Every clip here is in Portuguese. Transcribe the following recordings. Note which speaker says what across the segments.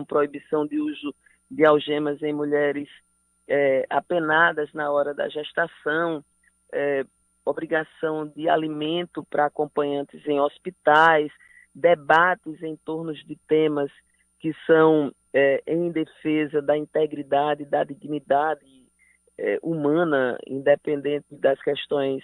Speaker 1: proibição de uso de algemas em mulheres apenadas na hora da gestação, é, obrigação de alimento para acompanhantes em hospitais, debates em torno de temas que são em defesa da integridade, da dignidade humana, independente das questões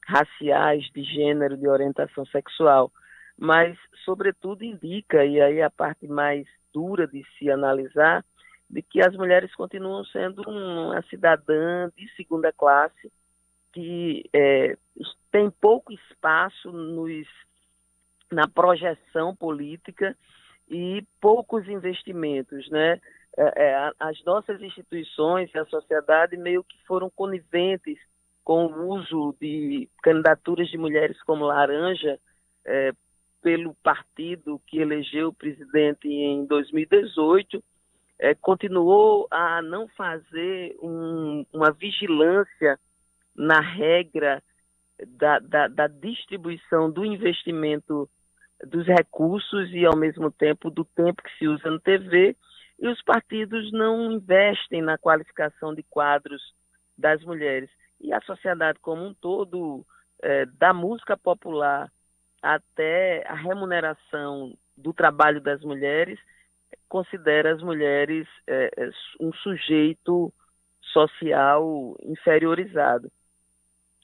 Speaker 1: raciais, de gênero, de orientação sexual. Mas, sobretudo, indica, e aí a parte mais dura de se analisar, de que as mulheres continuam sendo uma cidadã de segunda classe, que tem pouco espaço na projeção política e poucos investimentos, né? As nossas instituições e a sociedade meio que foram coniventes com o uso de candidaturas de mulheres como Laranja, pelo partido que elegeu o presidente em 2018, continuou a não fazer uma vigilância na regra da distribuição do investimento dos recursos e, ao mesmo tempo, do tempo que se usa no TV, e os partidos não investem na qualificação de quadros das mulheres. E a sociedade como um todo, da música popular até a remuneração do trabalho das mulheres, considera as mulheres um sujeito social inferiorizado.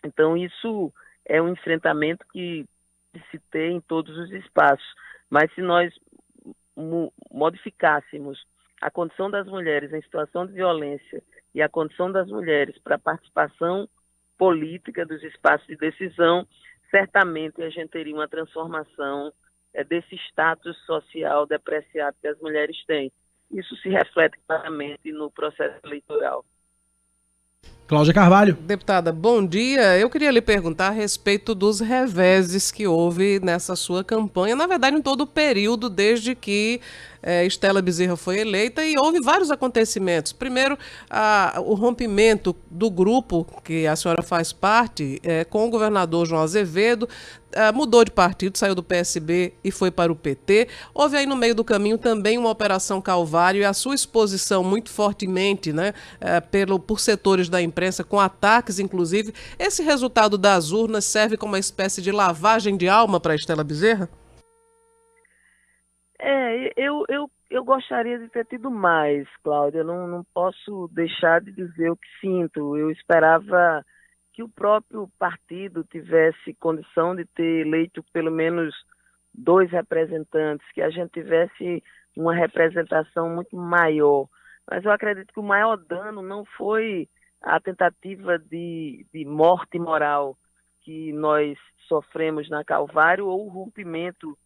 Speaker 1: Então, isso é um enfrentamento que se tem em todos os espaços. Mas se nós modificássemos a condição das mulheres em situação de violência e a condição das mulheres para a participação política dos espaços de decisão, certamente a gente teria uma transformação desse status social depreciado que as mulheres têm. Isso se reflete claramente no processo eleitoral.
Speaker 2: Cláudia Carvalho.
Speaker 3: Deputada, bom dia. Eu queria lhe perguntar a respeito dos reveses que houve nessa sua campanha, na verdade em todo o período desde que Estela Bezerra foi eleita, e houve vários acontecimentos. Primeiro, o rompimento do grupo que a senhora faz parte com o governador João Azevedo, mudou de partido, saiu do PSB e foi para o PT. Houve aí no meio do caminho também uma Operação Calvário e a sua exposição muito fortemente, né, por setores da imprensa, com ataques inclusive. Esse resultado das urnas serve como uma espécie de lavagem de alma para Estela Bezerra?
Speaker 1: Eu gostaria de ter tido mais, Cláudia. Não posso deixar de dizer o que sinto. Eu esperava que o próprio partido tivesse condição de ter eleito pelo menos 2 representantes, que a gente tivesse uma representação muito maior. Mas eu acredito que o maior dano não foi a tentativa de morte moral que nós sofremos na Calvário, ou o rompimento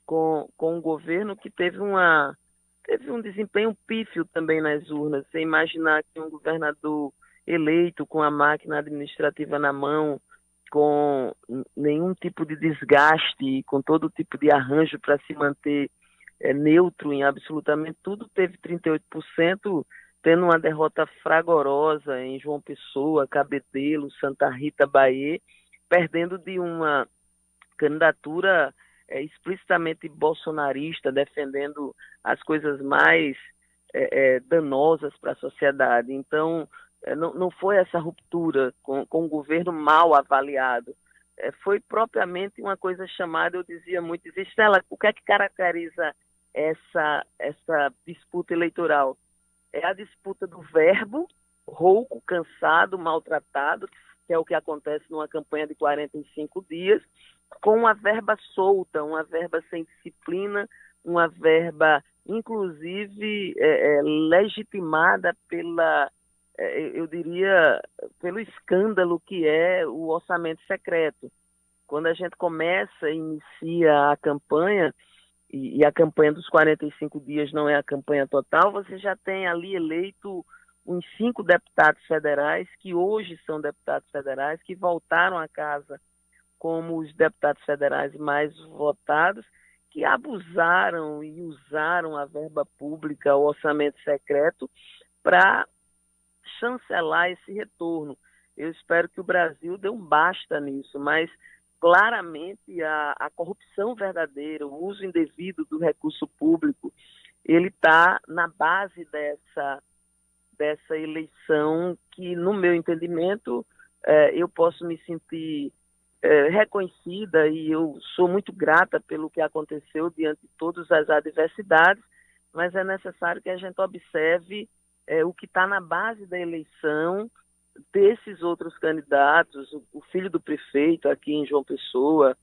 Speaker 1: com um governo que teve um desempenho pífio também nas urnas. Você imaginar que um governador eleito com a máquina administrativa na mão, com nenhum tipo de desgaste, com todo tipo de arranjo para se manter neutro em absolutamente tudo, teve 38%, tendo uma derrota fragorosa em João Pessoa, Cabedelo, Santa Rita, Bahia, perdendo de uma candidatura explicitamente bolsonarista, defendendo as coisas mais danosas para a sociedade. Então, não foi essa ruptura com um governo mal avaliado. Foi propriamente uma coisa chamada, eu dizia muito, Estela, o que é que caracteriza essa disputa eleitoral? É a disputa do verbo, rouco, cansado, maltratado, que é o que acontece numa campanha de 45 dias, com uma verba solta, uma verba sem disciplina, uma verba, inclusive, legitimada eu diria, pelo escândalo que é o orçamento secreto. Quando a gente começa e inicia a campanha, e a campanha dos 45 dias não é a campanha total, você já tem ali eleito uns 5 deputados federais, que hoje são deputados federais, que voltaram a casa como os deputados federais mais votados, que abusaram e usaram a verba pública, o orçamento secreto, para chancelar esse retorno. Eu espero que o Brasil dê um basta nisso, mas claramente a corrupção verdadeira, o uso indevido do recurso público ele está na base dessa eleição que, no meu entendimento, eu posso me sentir reconhecida, e eu sou muito grata pelo que aconteceu diante de todas as adversidades, mas é necessário que a gente observe o que está na base da eleição desses outros candidatos, o filho do prefeito aqui em João Pessoa,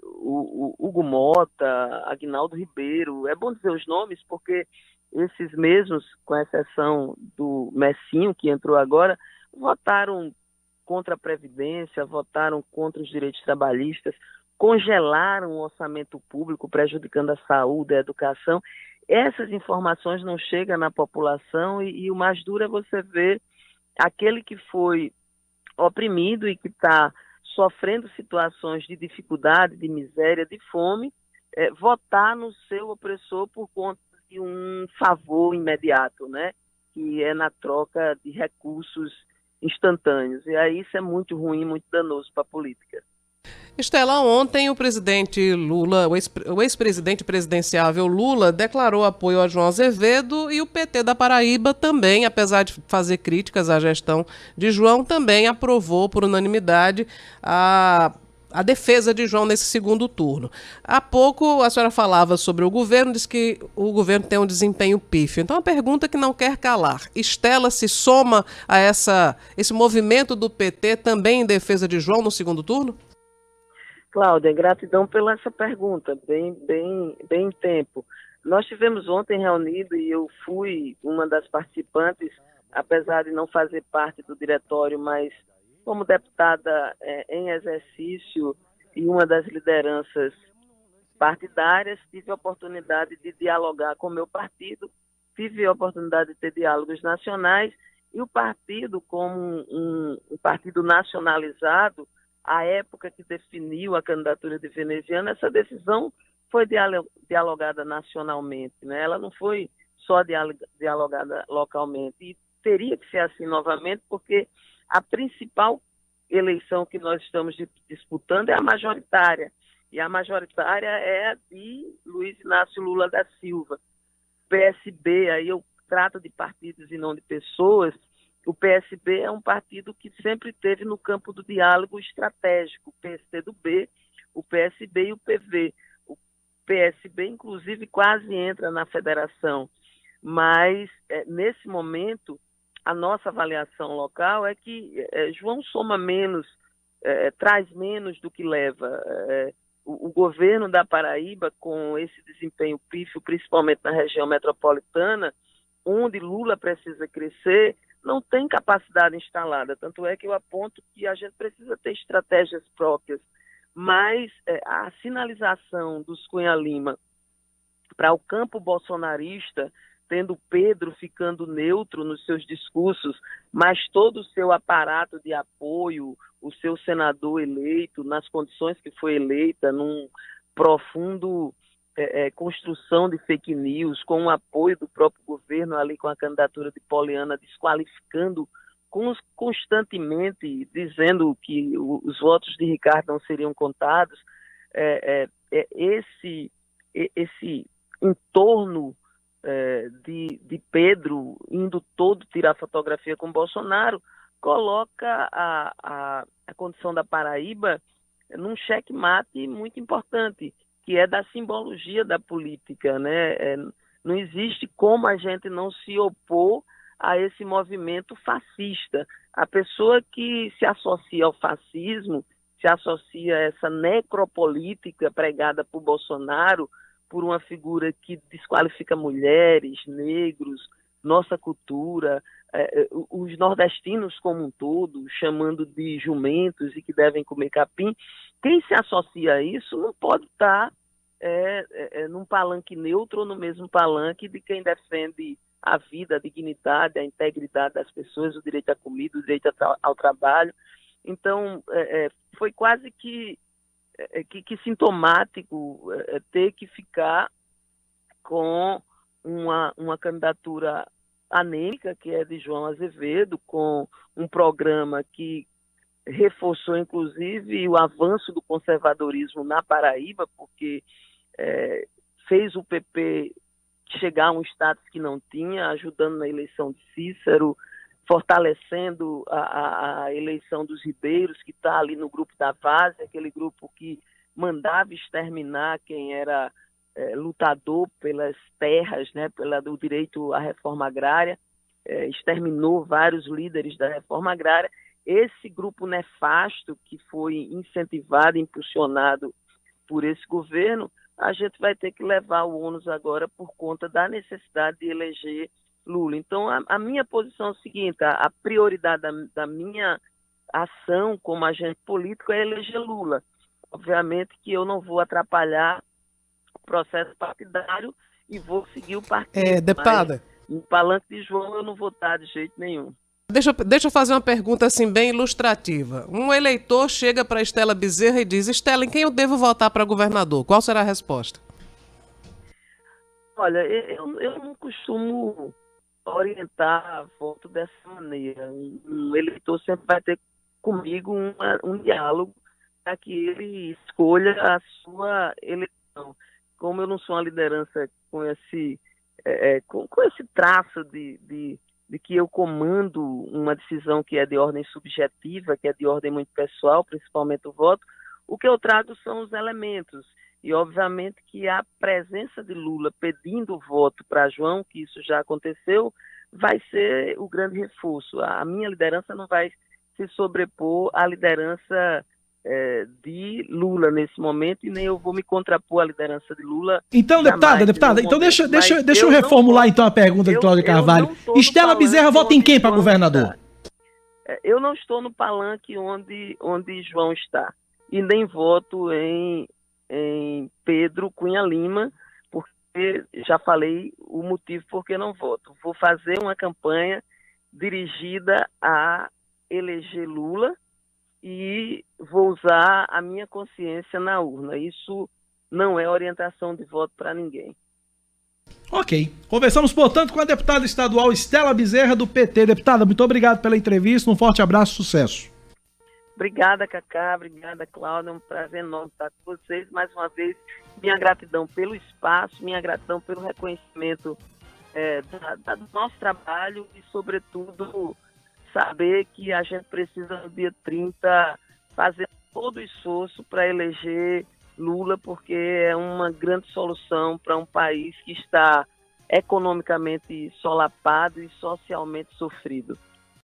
Speaker 1: o Hugo Mota, Aguinaldo Ribeiro. É bom dizer os nomes porque esses mesmos, com exceção do Messinho, que entrou agora, votaram contra a Previdência, votaram contra os direitos trabalhistas, congelaram o orçamento público, prejudicando a saúde, a educação. Essas informações não chegam na população e o mais duro é você ver aquele que foi oprimido e que está sofrendo situações de dificuldade, de miséria, de fome, votar no seu opressor por conta de um favor imediato, né? Que é na troca de recursos instantâneos. E aí isso é muito ruim, muito danoso para a política.
Speaker 3: Estela, ontem o presidente Lula, o ex-presidente presidenciável Lula, declarou apoio a João Azevedo, e o PT da Paraíba também, apesar de fazer críticas à gestão de João, também aprovou por unanimidade a defesa de João nesse segundo turno. Há pouco a senhora falava sobre o governo, disse que o governo tem um desempenho pífio. Então a pergunta que não quer calar: Estela se soma a esse movimento do PT também em defesa de João no segundo turno?
Speaker 1: Cláudia, gratidão pela essa pergunta, bem em tempo. Nós tivemos ontem reunido e eu fui uma das participantes, apesar de não fazer parte do diretório, mas como deputada em exercício e uma das lideranças partidárias, tive a oportunidade de dialogar com o meu partido, tive a oportunidade de ter diálogos nacionais, e o partido, como um partido nacionalizado, a época que definiu a candidatura de veneziano, essa decisão foi dialogada nacionalmente, né? Ela não foi só dialogada localmente, e teria que ser assim novamente, porque a principal eleição que nós estamos disputando é a majoritária, e a majoritária é a de Luiz Inácio Lula da Silva. PSB, aí eu trato de partidos e não de pessoas. O PSB é um partido que sempre esteve no campo do diálogo estratégico, o PSTB, o PSB e o PV. O PSB, inclusive, quase entra na federação, mas nesse momento a nossa avaliação local é que João soma menos, traz menos do que leva. O governo da Paraíba, com esse desempenho pífio, principalmente na região metropolitana, onde Lula precisa crescer, não tem capacidade instalada. Tanto é que eu aponto que a gente precisa ter estratégias próprias, mas a sinalização dos Cunha Lima para o campo bolsonarista, tendo Pedro ficando neutro nos seus discursos, mas todo o seu aparato de apoio, o seu senador eleito, nas condições que foi eleita, num profundo construção de fake news, com o apoio do próprio governo ali com a candidatura de Poliana, desqualificando constantemente, dizendo que os votos de Ricardo não seriam contados. Esse entorno de Pedro indo todo tirar fotografia com Bolsonaro coloca a condição da Paraíba num checkmate muito importante, que é da simbologia da política, né? Não existe como a gente não se opor a esse movimento fascista. A pessoa que se associa ao fascismo, se associa a essa necropolítica pregada por Bolsonaro, por uma figura que desqualifica mulheres, negros, nossa cultura, os nordestinos como um todo, chamando de jumentos e que devem comer capim. Quem se associa a isso não pode estar num palanque neutro ou no mesmo palanque de quem defende a vida, a dignidade, a integridade das pessoas, o direito à comida, o direito ao trabalho. Então, foi quase que sintomático ter que ficar com uma candidatura anêmica, que é de João Azevedo, com um programa que reforçou, inclusive, o avanço do conservadorismo na Paraíba, porque fez o PP chegar a um status que não tinha, ajudando na eleição de Cícero, fortalecendo a eleição dos Ribeiros, que está ali no grupo da Várzea, aquele grupo que mandava exterminar quem era lutador pelas terras, né, do direito à reforma agrária, exterminou vários líderes da reforma agrária. Esse grupo nefasto que foi incentivado, impulsionado por esse governo, a gente vai ter que levar o ônus agora por conta da necessidade de eleger Lula. Então, a minha posição é o seguinte, a prioridade da minha ação como agente político é eleger Lula. Obviamente que eu não vou atrapalhar o processo partidário e vou seguir o partido.
Speaker 3: Deputada.
Speaker 1: No palanque de João eu não vou estar de jeito nenhum.
Speaker 3: Deixa eu fazer uma pergunta assim bem ilustrativa. Um eleitor chega para Estela Bezerra e diz: Estela, em quem eu devo votar para governador? Qual será a resposta?
Speaker 1: Olha, eu não costumo orientar voto dessa maneira. Um eleitor sempre vai ter comigo um diálogo para que ele escolha a sua eleição. Como eu não sou uma liderança com esse traço de que eu comando uma decisão que é de ordem subjetiva, que é de ordem muito pessoal, principalmente o voto, o que eu trago são os elementos. E, obviamente, que a presença de Lula pedindo voto para João, que isso já aconteceu, vai ser o grande reforço. A minha liderança não vai se sobrepor à liderança de Lula nesse momento, e nem eu vou me contrapor à liderança de Lula.
Speaker 2: Então, deputada, então deixa eu reformular então a pergunta de Cláudia Carvalho. Estela Bezerra vota em quem para governador?
Speaker 1: Eu não estou no palanque onde João está, e nem voto em Pedro Cunha Lima, porque já falei o motivo por que não voto. Vou fazer uma campanha dirigida a eleger Lula, e vou usar a minha consciência na urna. Isso não é orientação de voto para ninguém.
Speaker 2: Ok. Conversamos, portanto, com a deputada estadual Estela Bezerra, do PT. Deputada, muito obrigado pela entrevista. Um forte abraço, sucesso.
Speaker 1: Obrigada, Cacá. Obrigada, Cláudia. É um prazer enorme estar com vocês. Mais uma vez, minha gratidão pelo espaço, minha gratidão pelo reconhecimento do nosso trabalho e, sobretudo, saber que a gente precisa, no dia 30, fazer todo o esforço para eleger Lula, porque é uma grande solução para um país que está economicamente solapado e socialmente sofrido.